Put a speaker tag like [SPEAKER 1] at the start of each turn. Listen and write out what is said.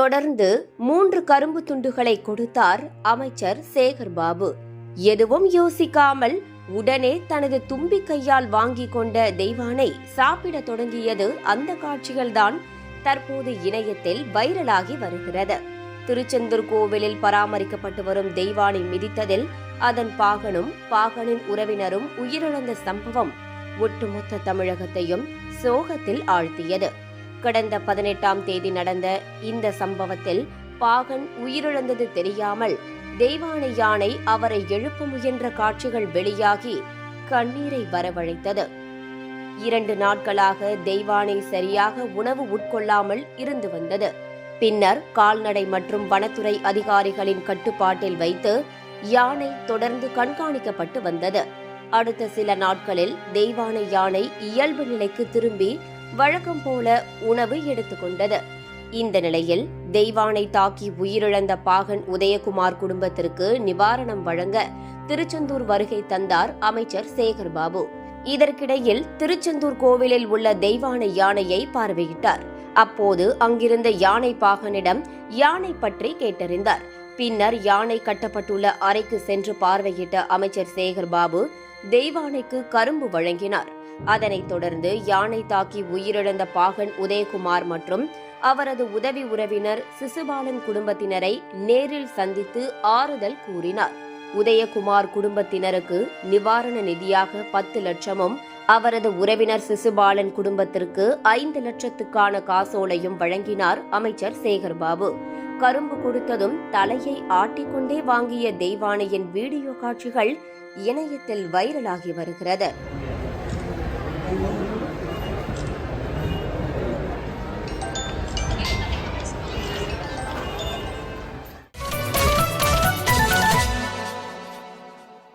[SPEAKER 1] தொடர்ந்து 3 கரும்பு துண்டுகளை கொடுத்தார் அமைச்சர் சேகர்பாபு. எதுவும் யோசிக்காமல் உடனே தனது தும்பி கையால் வாங்கி கொண்ட தெய்வானை சாப்பிட தொடங்கியது அந்த காட்சிகள்தான் தற்போது இணையத்தில் வைரலாகி வருகிறது. திருச்செந்தூர் கோவிலில் பராமரிக்கப்பட்டு வரும் தெய்வானை மிதித்ததில் அதன் பாகனும் பாகனின் உறவினரும் உயிரிழந்த சம்பவம் ஒட்டுமொத்த தமிழகத்தையும் சோகத்தில் ஆழ்த்தியது. கடந்த 18ஆம் தேதி நடந்த இந்த சம்பவத்தில் பாகன் உயிரிழந்தது தெரியாமல் தெய்வானை யானை அவரை எழுப்ப முயன்ற காட்சிகள் வெளியாகி கண்ணீரை வரவழைத்தது. 2 நாட்களாக தெய்வானை சரியாக உணவு உட்கொள்ளாமல் இருந்து வந்தது. பின்னர் கால்நடை மற்றும் வனத்துறை அதிகாரிகளின் கட்டுப்பாட்டில் வைத்து யானை தொடர்ந்து கண்காணிக்கப்பட்டு வந்தது. அடுத்த சில நாட்களில் தெய்வானை யானை இயல்பு நிலைக்கு திரும்பி வழக்கம் போல உணவு எடுத்துக்கொண்டது. இந்த நிலையில் தெய்வானை தாக்கி உயிரிழந்த பாகன் உதயகுமார் குடும்பத்திற்கு நிவாரணம் வழங்க திருச்செந்தூர் வருகை தந்தார் அமைச்சர் சேகர்பாபு. இதற்கிடையில் திருச்செந்தூர் கோவிலில் உள்ள தெய்வானை யானையை பார்வையிட்டார். அப்போது அங்கிருந்த யானை பாகனிடம் யானை பற்றி கேட்டறிந்தார். பின்னர் யானை கட்டப்பட்டுள்ள அறைக்கு சென்று பார்வையிட்ட அமைச்சர் சேகர்பாபு தெய்வானைக்கு கரும்பு வழங்கினார். அதனைத் தொடர்ந்து யானை தாக்கி உயிரிழந்த பாகன் உதயகுமார் மற்றும் அவரது உதவி உறவினர் சிசுபாலன் குடும்பத்தினரை நேரில் சந்தித்து ஆறுதல் கூறினார். உதயகுமார் குடும்பத்தினருக்கு நிவாரண நிதியாக 10 லட்சமும் அவரது உறவினர் சிசுபாலன் குடும்பத்திற்கு 5 லட்சத்துக்கான காசோலையும் வழங்கினார் அமைச்சர் சேகர்பாபு. கரும்பு கொடுத்ததும் தலையை ஆட்டிக்கொண்டே வாங்கிய தெய்வானையின் வீடியோ காட்சிகள் இணையத்தில் வைரலாகி வருகிறது.